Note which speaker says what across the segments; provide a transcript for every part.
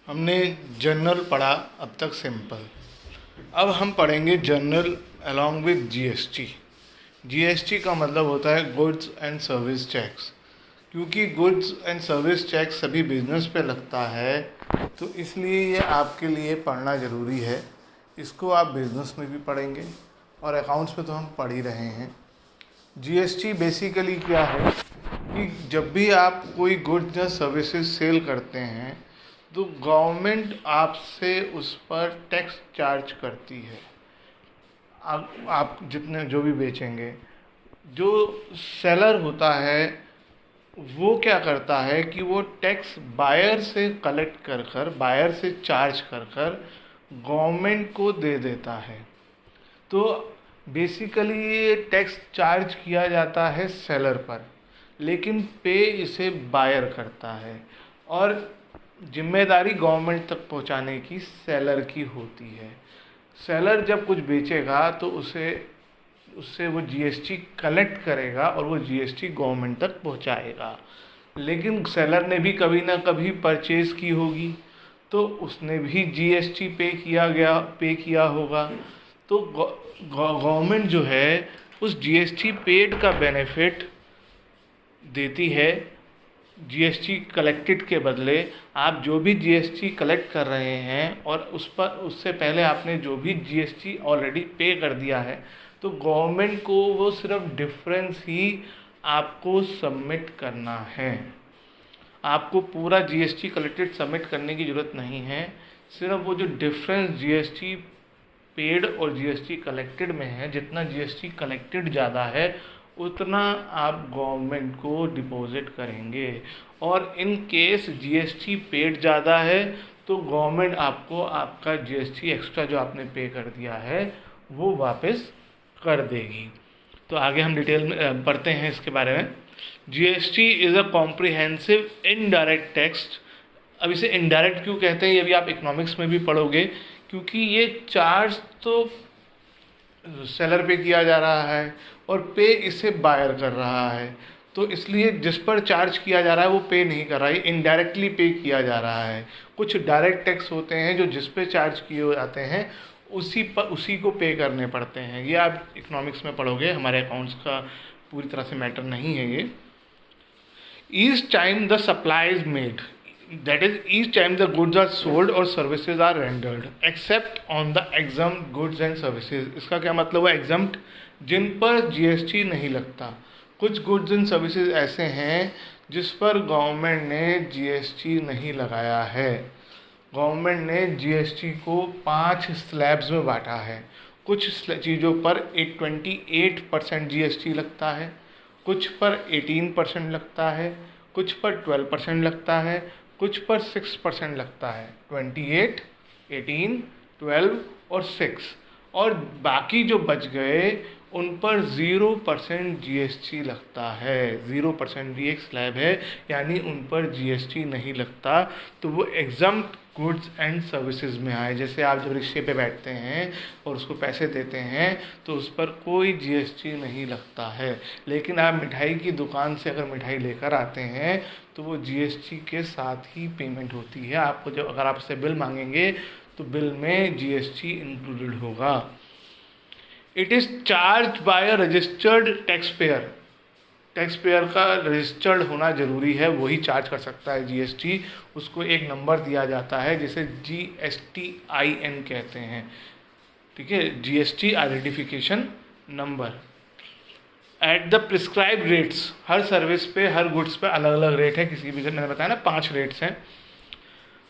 Speaker 1: हमने जनरल पढ़ा अब तक सिंपल। अब हम पढ़ेंगे general along with GST. GST का मतलब होता है गुड्स एंड सर्विस टैक्स। क्योंकि गुड्स एंड सर्विस टैक्स सभी बिजनेस पे लगता है, तो इसलिए ये आपके लिए पढ़ना ज़रूरी है। इसको आप बिजनेस में भी पढ़ेंगे और अकाउंट्स में तो हम पढ़ ही रहे हैं। जीएसटी बेसिकली क्या है कि जब भी आप कोई गुड्स या सर्विसेज सेल करते हैं तो गवर्नमेंट आपसे उस पर टैक्स चार्ज करती है। आप जितने जो भी बेचेंगे, जो सेलर होता है वो क्या करता है कि वो टैक्स बायर से कलेक्ट कर कर, बायर से चार्ज कर कर गवर्नमेंट को दे देता है। तो बेसिकली ये टैक्स चार्ज किया जाता है सेलर पर, लेकिन पे इसे बायर करता है और जिम्मेदारी गवर्नमेंट तक पहुंचाने की सेलर की होती है। सेलर जब कुछ बेचेगा तो उससे वो जीएसटी कलेक्ट करेगा और वो जीएसटी गवर्नमेंट तक पहुंचाएगा। लेकिन सेलर ने भी कभी ना कभी परचेज़ की होगी, तो उसने भी जीएसटी पे किया होगा। तो गवर्नमेंट जो है उस जीएसटी पेड का बेनिफिट देती है। जीएसटी कलेक्टेड के बदले आप जो भी जीएसटी कलेक्ट कर रहे हैं और उससे पहले आपने जो भी जीएसटी ऑलरेडी पे कर दिया है, तो गवर्नमेंट को वो सिर्फ डिफरेंस ही आपको सबमिट करना है। आपको पूरा जीएसटी कलेक्टेड सबमिट करने की ज़रूरत नहीं है। सिर्फ वो जो डिफरेंस जीएसटी पेड और जीएसटी कलेक्टेड में है, जितना जीएसटी कलेक्टेड ज़्यादा है उतना आप गवर्नमेंट को डिपॉजिट करेंगे। और इन केस जीएसटी पेड ज़्यादा है तो गवर्नमेंट आपको आपका जीएसटी एक्स्ट्रा जो आपने पे कर दिया है वो वापस कर देगी। तो आगे हम डिटेल में पढ़ते हैं इसके बारे में। GST is a comprehensive indirect tax. अब इसे इनडायरेक्ट क्यों कहते हैं, ये भी आप इकोनॉमिक्स में भी पढ़ोगे, क्योंकि ये चार्ज तो सेलर पे किया जा रहा है और पे इसे बायर कर रहा है, तो इसलिए जिस पर चार्ज किया जा रहा है वो पे नहीं कर रहा है, इनडायरेक्टली पे किया जा रहा है। कुछ डायरेक्ट टैक्स होते हैं जो जिस पे चार्ज किए जाते हैं उसी को पे करने पड़ते हैं। ये आप इकोनॉमिक्स में पढ़ोगे, हमारे अकाउंट्स का पूरी तरह से मैटर नहीं है ये। Each time the supply is made, that is each time the goods are sold or services are rendered except on the exempt goods and services। इसका क्या मतलब है exempt? जिन पर जीएसटी नहीं लगता। कुछ गुड्स एंड सर्विसेज ऐसे हैं जिस पर गवर्नमेंट ने जीएसटी नहीं लगाया है। गवर्नमेंट ने जीएसटी को 5 स्लैब्स में बांटा है। कुछ चीज़ों पर 28% जीएसटी लगता है, कुछ पर 18% लगता है, कुछ पर 12% लगता है, कुछ पर 6% लगता है। 28, 18, 12 और 6, और बाकी जो बच गए उन पर 0% जीएसटी लगता है। 0% भी एक स्लैब है, यानी उन पर जीएसटी नहीं लगता, तो वो एग्जम्प्ट गुड्स एंड सर्विसेज में आए। जैसे आप जब रिक्शे पे बैठते हैं और उसको पैसे देते हैं तो उस पर कोई जीएसटी नहीं लगता है। लेकिन आप मिठाई की दुकान से अगर मिठाई लेकर आते हैं तो वो जीएसटी के साथ ही पेमेंट होती है। आपको जब अगर आप उससे बिल मांगेंगे तो बिल में जीएसटी इंक्लूडेड होगा। It is charge by a registered tax payer. Tax payer का रजिस्टर्ड होना ज़रूरी है, वही चार्ज कर सकता है जीएसटी। उसको एक नंबर दिया जाता है जिसे GSTIN कहते हैं, ठीक है, GST identification number. At the prescribe rates, her service पे हर गुड्स पे अलग अलग रेट है। किसी भी, मैंने बताया ना 5 रेट्स हैं।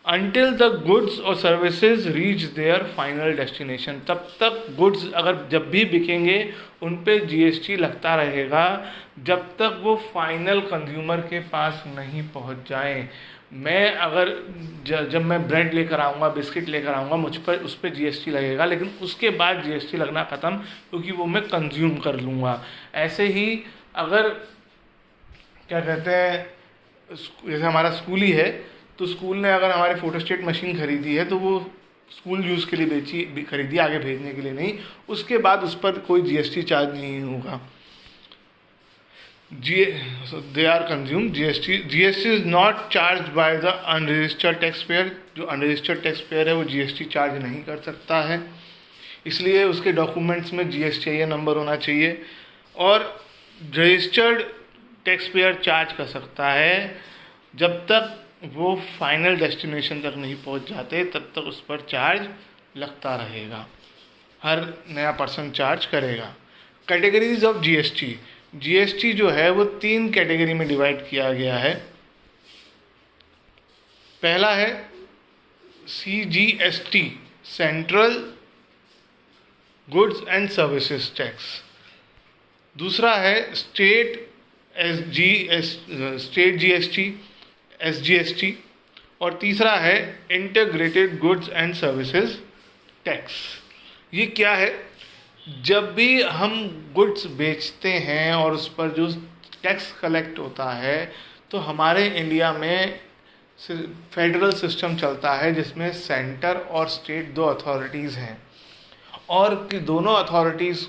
Speaker 1: अनटिल द गुड्स और services reach there final destination, तब तक गुड्स अगर जब भी बिकेंगे उन पे जीएसटी लगता रहेगा जब तक वो फाइनल कंज्यूमर के पास नहीं पहुंच जाएं। मैं अगर जब मैं ब्रेड लेकर आऊँगा, बिस्किट लेकर आऊँगा, मुझ पर उस पर जीएसटी लगेगा, लेकिन उसके बाद जीएसटी लगना ख़त्म, क्योंकि वो मैं कंज्यूम कर लूँगा। ऐसे ही अगर क्या कहते हैं, जैसे हमारा स्कूल ही है, तो स्कूल ने अगर हमारी फोटोस्टेट मशीन खरीदी है तो वो स्कूल यूज़ के लिए खरीदी, आगे भेजने के लिए नहीं। उसके बाद उस पर कोई जीएसटी चार्ज नहीं होगा। They are consume GST. GST is not charge by the unregistered tax payer. जो अनरजिस्टर्ड टैक्स पेयर है वो जीएसटी चार्ज नहीं कर सकता है, इसलिए उसके डॉक्यूमेंट्स में जीएसटी नंबर होना चाहिए। और रजिस्टर्ड टैक्स पेयर चार्ज कर सकता है जब तक वो फाइनल डेस्टिनेशन तक नहीं पहुंच जाते, तब तक उस पर चार्ज लगता रहेगा, हर नया पर्सन चार्ज करेगा। Categories of GST. जीएसटी जो है वो 3 कैटेगरी में डिवाइड किया गया है। पहला है CGST, central goods and services tax. दूसरा है स्टेट जीएसटी, एसजीएसटी। और तीसरा है integrated goods and services tax. ये क्या है? जब भी हम गुड्स बेचते हैं और उस पर जो टैक्स कलेक्ट होता है, तो हमारे इंडिया में फेडरल सिस्टम चलता है जिसमें सेंटर और स्टेट 2 अथॉरिटीज़ हैं, और कि दोनों अथॉरिटीज़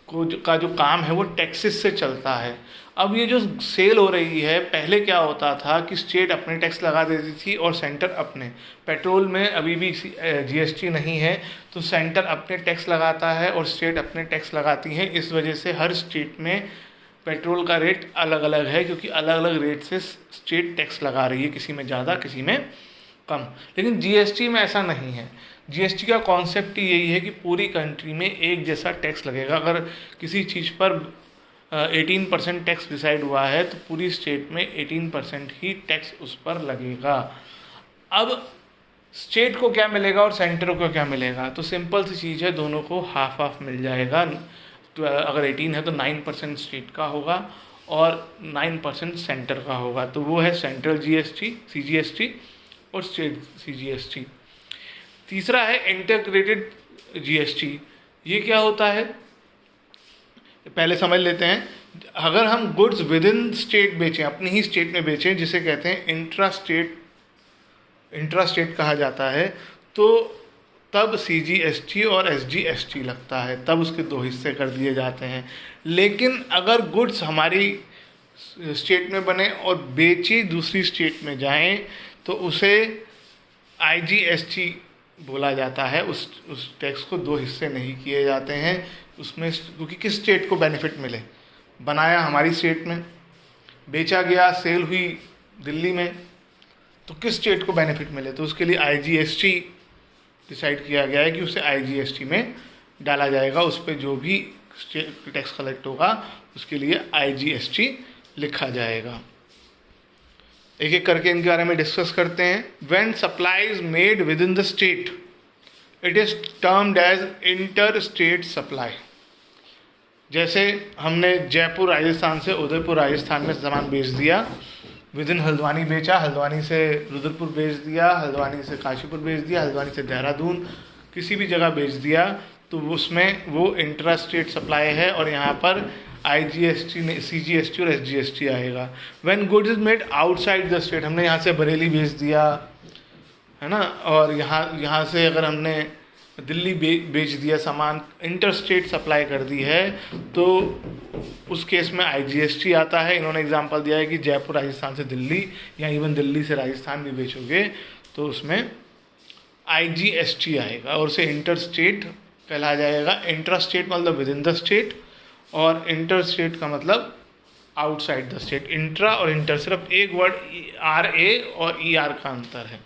Speaker 1: का जो काम है वो टैक्सेस से चलता है। अब ये जो सेल हो रही है, पहले क्या होता था कि स्टेट अपने टैक्स लगा देती थी और सेंटर अपने। पेट्रोल में अभी भी जीएसटी नहीं है, तो सेंटर अपने टैक्स लगाता है और स्टेट अपने टैक्स लगाती है। इस वजह से हर स्टेट में पेट्रोल का रेट अलग अलग है, क्योंकि अलग अलग रेट से स्टेट टैक्स लगा रही है, किसी में ज़्यादा किसी में कम। लेकिन जीएसटी में ऐसा नहीं है। जीएसटी का कॉन्सेप्ट यही है कि पूरी कंट्री में एक जैसा टैक्स लगेगा। अगर किसी चीज़ पर 18% टैक्स डिसाइड हुआ है, तो पूरी स्टेट में 18% ही टैक्स उस पर लगेगा। अब स्टेट को क्या मिलेगा और सेंटर को क्या मिलेगा? तो सिंपल सी चीज़ है, दोनों को हाफ हाफ मिल जाएगा। तो अगर 18 है तो 9% स्टेट का होगा और 9% सेंटर का होगा। तो वो है सेंट्रल जीएसटी, सीजीएसटी, और स्टेट सीजीएसटी। तीसरा है इंटीग्रेटेड जीएसटी। ये क्या होता है, पहले समझ लेते हैं। अगर हम गुड्स विद इन स्टेट बेचें, अपनी ही स्टेट में बेचें, जिसे कहते हैं इंट्रा स्टेट कहा जाता है, तो तब सीजीएसटी और एसजीएसटी लगता है, तब उसके 2 हिस्से कर दिए जाते हैं। लेकिन अगर गुड्स हमारी स्टेट में बने और बेची दूसरी स्टेट में जाएं, तो उसे आईजीएसटी बोला जाता है। उस टैक्स को 2 हिस्से नहीं किए जाते हैं उसमें, क्योंकि किस स्टेट को बेनिफिट मिले। बनाया हमारी स्टेट में, बेचा गया, सेल हुई दिल्ली में, तो किस स्टेट को बेनिफिट मिले, तो उसके लिए आईजीएसटी डिसाइड किया गया है कि उसे आईजीएसटी में डाला जाएगा। उस पर जो भी टैक्स कलेक्ट होगा उसके लिए आईजीएसटी लिखा जाएगा। एक एक करके इनके बारे में डिस्कस करते हैं। When supply is made within the state, it is termed as inter state supply. जैसे हमने जयपुर राजस्थान से उदयपुर राजस्थान में सामान बेच दिया, विद इन हल्द्वानी बेचा, हल्द्वानी से रुद्रपुर बेच दिया, हल्द्वानी से काशीपुर बेच दिया, हल्द्वानी से देहरादून, किसी भी जगह बेच दिया, तो उसमें वो इंट्रा स्टेट सप्लाई है और यहाँ पर आईजीएसटी, सीजीएसटी और एसजीएसटी आएगा। When goods is made outside the state, हमने यहाँ से बरेली बेच दिया है ना, और यहाँ से अगर हमने दिल्ली बेच दिया सामान, इंटर स्टेट सप्लाई कर दी है, तो उस केस में आईजीएसटी आता है। इन्होंने एग्जांपल दिया है कि जयपुर राजस्थान से दिल्ली या इवन दिल्ली से राजस्थान भी बेचोगे तो उसमें आईजीएसटी आएगा और उसे इंटर स्टेट कहला जाएगा। इंट्रा स्टेट मतलब विद इन द स्टेट और इंटर स्टेट का मतलब आउटसाइड द स्टेट। इंट्रा और इंटर सिर्फ एक वर्ड RA और ER का अंतर है।